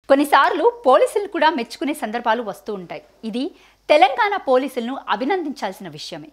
కొన్నిసార్లు పోలీసులు కూడా మెచ్చుకునే సందర్భాలు వస్తూ ఉంటాయి. ఇది తెలంగాణ పోలీసులను అభినందించాల్సిన విషయమే.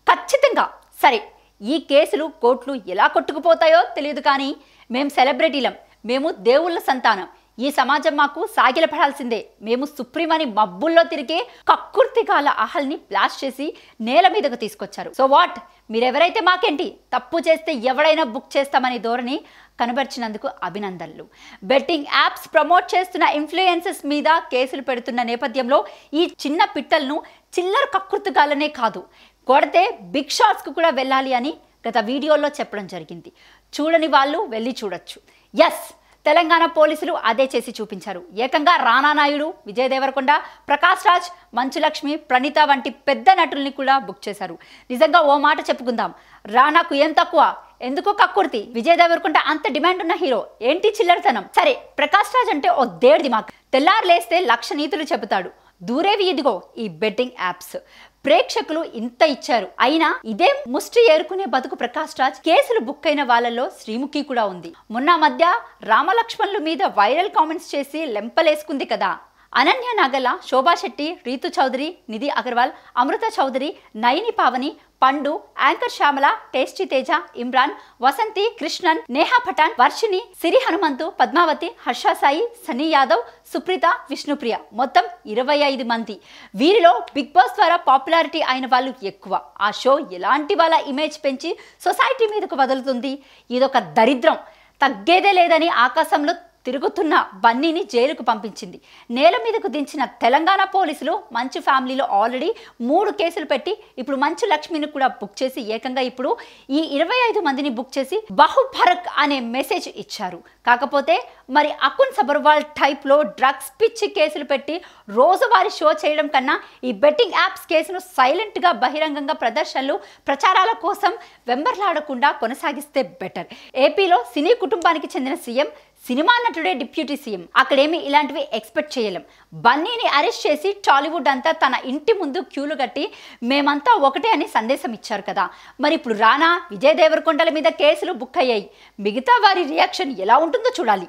ఖచ్చితంగా సరే, ఈ కేసులు కోర్టులు ఎలా కొట్టుకుపోతాయో తెలియదు, కానీ మేము సెలబ్రిటీలం, మేము దేవుళ్ళ సంతానం, ఈ సమాజం మాకు సాగిలపడాల్సిందే, మేము సుప్రీం అని మబ్బుల్లో తిరిగే కక్కుర్తిగాల అహల్ని బ్లాస్ట్ చేసి నేల మీదకు తీసుకొచ్చారు. సో వాట్, మీరెవరైతే మాకేంటి, తప్పు చేస్తే ఎవడైనా బుక్ చేస్తామనే ధోరణి కనబర్చినందుకు అభినందనలు. బెట్టింగ్ యాప్స్ ప్రమోట్ చేస్తున్న ఇన్ఫ్లుయెన్సర్స్ మీద కేసులు పెడుతున్న నేపథ్యంలో ఈ చిన్న పిట్టలను చిల్లర కక్కుర్తిగాలనే కాదు, కొడితే బిగ్ షాట్స్కు కూడా వెళ్ళాలి అని గత వీడియోలో చెప్పడం జరిగింది. చూడని వాళ్ళు వెళ్ళి చూడొచ్చు. ఎస్, తెలంగాణ పోలీసులు అదే చేసి చూపించారు. ఏకంగా రానా నాయుడు, విజయ్ దేవరకొండ, ప్రకాష్ రాజ్, మంచులక్ష్మి, ప్రణీత వంటి పెద్ద నటుల్ని కూడా బుక్ చేశారు. నిజంగా ఓ మాట చెప్పుకుందాం, రానాకు ఏం తక్కువ, ఎందుకో కక్కుర్తి, విజయ్ దేవరకొండ అంత డిమాండ్ ఉన్న హీరో, ఏంటి చిల్లరతనం. సరే, ప్రకాష్ రాజ్ అంటే ఓ దేడు దిమాగ్, తెల్లారు లేస్తే 1,00,000 నీతులు చెబుతాడు. దూరేవి ఇదిగో ఈ బెట్టింగ్ యాప్స్. ప్రేక్షకులు ఇంత ఇచ్చారు, అయినా ఇదే ముష్టి ఏరుకునే బతుకు ప్రకాష్ రాజ్. కేసులు బుక్ అయిన వాళ్ళలో శ్రీముఖి కూడా ఉంది. మొన్న మధ్య రామలక్ష్మణుల మీద వైరల్ కామెంట్స్ చేసి లెంపలేసుకుంది కదా. అనన్య నాగల, శోభా శెట్టి, రీతు చౌదరి, నిధి అగర్వాల్, అమృత చౌదరి, నయని పావని, పండు, యాంకర్ శ్యామల, టేస్టీ తేజ, ఇమ్రాన్, వసంతి, కృష్ణన్, నేహా పఠాన్, వర్షిని, సిరి హనుమంతు, పద్మావతి, హర్ష సాయి, సన్నీ యాదవ్, సుప్రీత, విష్ణుప్రియ, మొత్తం 25 మంది. వీరిలో బిగ్ బాస్ ద్వారా పాపులారిటీ అయిన వాళ్ళు ఎక్కువ. ఆ షో ఎలాంటి వాళ్ళ ఇమేజ్ పెంచి సొసైటీ మీదకు వదులుతుంది. ఇదొక దరిద్రం, తగ్గేదే లేదని ఆకాశంలో తిరుగుతున్న బన్నీని జైలుకు పంపించింది. నేల మీదకు దించిన తెలంగాణ పోలీసులు మంచు ఫ్యామిలీలో ఆల్రెడీ 3 కేసులు పెట్టి ఇప్పుడు మంచు లక్ష్మిని కూడా బుక్ చేసి ఏకంగా ఇప్పుడు ఈ 25 మందిని బుక్ చేసి బహుభరక్ అనే మెసేజ్ ఇచ్చారు. కాకపోతే మరి అకున్ సబర్వాల్ టైప్లో డ్రగ్స్ పిచ్చి కేసులు పెట్టి రోజువారీ షో చేయడం కన్నా ఈ బెట్టింగ్ యాప్స్ కేసును సైలెంట్గా బహిరంగంగా ప్రదర్శనలు ప్రచారాల కోసం వెంబర్లాడకుండా కొనసాగిస్తే బెటర్. ఏపీలో సినీ కుటుంబానికి చెందిన సీఎం, సినిమా నటుడే డిప్యూటీ సీఎం, అక్కడేమి ఇలాంటివి ఎక్స్పెక్ట్ చేయలేం. బన్నీని అరెస్ట్ చేసి టాలీవుడ్ అంతా తన ఇంటి ముందు క్యూలు కట్టి మేమంతా ఒకటే అని సందేశం ఇచ్చారు కదా. మరి ఇప్పుడు రానా, విజయ్ దేవరకొండల మీద కేసులు బుక్ అయ్యాయి. మిగతా వారి రియాక్షన్ ఎలా ఉంటుందో చూడాలి.